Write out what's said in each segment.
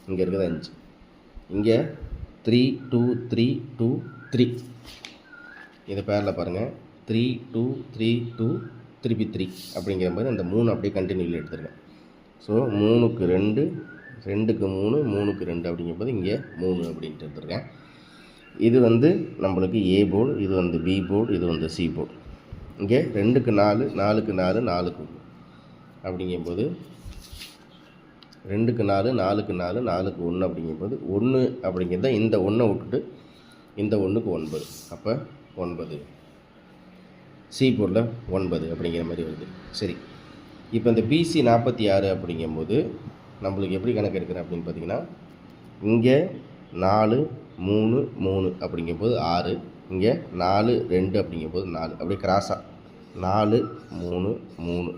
இங்கே இருக்குது 5. இங்கே 3 2 3 2 3. இது பேரில் பாருங்கள் 3 2 3 2 திருப்பி 3 அப்படிங்கிற மாதிரி அந்த 3 அப்படியே கண்டினியூவில் எடுத்துருக்கேன். ஸோ 3க்கு 2 2க்கு 3 3க்கு 2 அப்படிங்கும்போது இங்கே 3 அப்படின்ட்டு எடுத்துருக்கேன். இது வந்து நம்மளுக்கு ஏ போர்டு, இது வந்து பி போர்டு, இது வந்து சி போர்டு. இங்கே 2க்கு 4 4க்கு 4 4க்கு 1 அப்படிங்கும்போது 2க்கு 4 4க்கு 4 4க்கு 1 அப்படிங்கும்போது 1 அப்படிங்கிறத இந்த 1 விட்டுட்டு இந்த 1க்கு 9. அப்போ 9 சி போர்டில் 9 அப்படிங்கிற மாதிரி வருது. சரி, இப்போ இந்த பிசி 46 அப்படிங்கும்போது நம்மளுக்கு எப்படி கணக்கு எடுக்கிறேன் அப்படின்னு பார்த்தீங்கன்னா, இங்கே 4 3 3 அப்படிங்கும்போது 6, இங்கே 4 2 அப்படிங்கும்போது 4, அப்படியே கிராஸாக 4 3 3.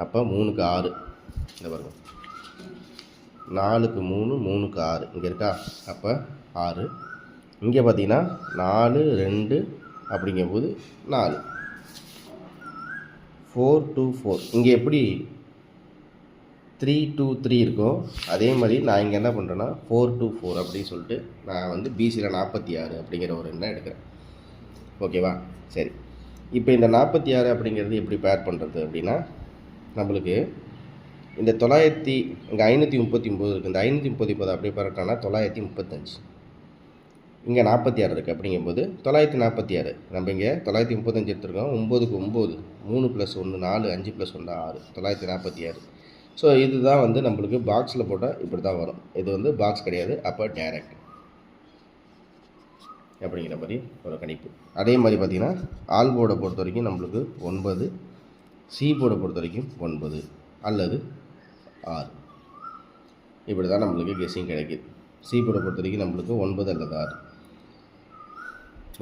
அப்போ 3க்கு 6 இந்த பாருங்க, 4க்கு 3 3க்கு 6 இங்கே இருக்கா. அப்போ 6. இங்கே பார்த்தீங்கன்னா 4 2 அப்படிங்கும்போது 4, 4 2 4. இங்கே எப்படி 3 2 3 இருக்கோ அதே மாதிரி நான் இங்கே என்ன பண்ணுறேன்னா 4 2 4 அப்படின்னு சொல்லிட்டு நான் வந்து பிசியில் 46 அப்படிங்கிற ஒரு எண்ணை எடுக்கிறேன். ஓகேவா? சரி, இப்போ இந்த 46 அப்படிங்கிறது எப்படி பேர் பண்ணுறது அப்படின்னா, நம்மளுக்கு இந்த 900 இங்கே 539 இருக்குது. இந்த 539 அப்படியே பரட்டானா 935. இங்கே 46 இருக்குது அப்படிங்கும்போது 946. நம்ம இங்கே 935 எடுத்துருக்கோம். 9க்கு 9 3 + 1 4 5 + 1 6 946. ஸோ இதுதான் வந்து நம்மளுக்கு பாக்ஸில் போட்டால் இப்படி தான் வரும். இது வந்து பாக்ஸ் கிடையாது, அப்போ டேரக்ட் அப்படிங்கிற மாதிரி ஒரு கணிப்பு. அதே மாதிரி பார்த்திங்கன்னா ஆல் போர்டை பொறுத்த வரைக்கும் நம்மளுக்கு 9, சி போர்டை பொறுத்த வரைக்கும் 9 அல்லது 6. இப்படி தான் நம்மளுக்கு கெஸ்ஸிங் கிடைக்கிது. சி போர்டை பொறுத்த வரைக்கும் நம்மளுக்கு 9 அல்லது 6.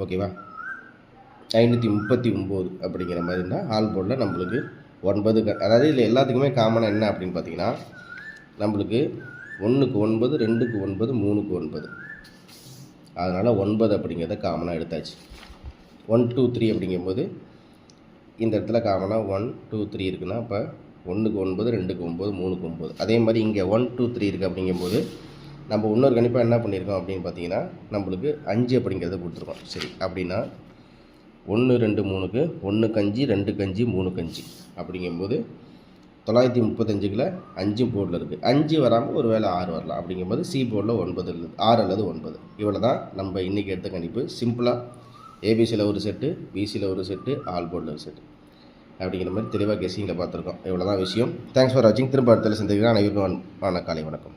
ஓகேவா? 539 அப்படிங்கிற மாதிரி இருந்தால் ஆல் போர்டில் நம்மளுக்கு 9. அதாவது இதில் எல்லாத்துக்குமே காமனாக என்ன அப்படின்னு பார்த்தீங்கன்னா, நம்மளுக்கு 1க்கு 9 2க்கு 9 3க்கு 9. அதனால் 9 அப்படிங்கிறத காமனாக எடுத்தாச்சு. 1 2 3 அப்படிங்கும்போது இந்த இடத்துல காமனாக 1 2 3 இருக்குன்னா, அப்போ 1க்கு 9 2க்கு 9 3க்கு 9. அதே மாதிரி இங்கே 1 2 3 இருக்குது அப்படிங்கும்போது நம்ம இன்னொரு கணிப்பாக என்ன பண்ணியிருக்கோம் அப்படின்னு பார்த்தீங்கன்னா, நம்மளுக்கு 5 அப்படிங்கிறத கொடுத்துருக்கோம். சரி, அப்படின்னா 1 2 3க்கு 1க்கு 5 2க்கு 5 3க்கு 5 அப்படிங்கும்போது 935ல் 5 போர்டில் இருக்குது. 5 வராமல் ஒரு வேளை 6 வரலாம். அப்படிங்கும்போது சி போர்டில் 9 6 அல்லது 9. இவ்வளோ தான் நம்ம இன்றைக்கி எடுத்த கணிப்பு. சிம்பிளாக ஏபிசியில் ஒரு செட்டு, பிசியில் ஒரு செட்டு, ஆல் போர்டில் ஒரு செட்டு அப்படிங்கிற மாதிரி தெளிவாக கெஸ்ஸிங்கில் பார்த்துருக்கோம். இவ்வளோ தான் விஷயம். தேங்க்ஸ் ஃபார் வாட்சிங். திரும்ப அடுத்த சந்திக்கிறேன். அனைவருக்கும் காலை வணக்கம்.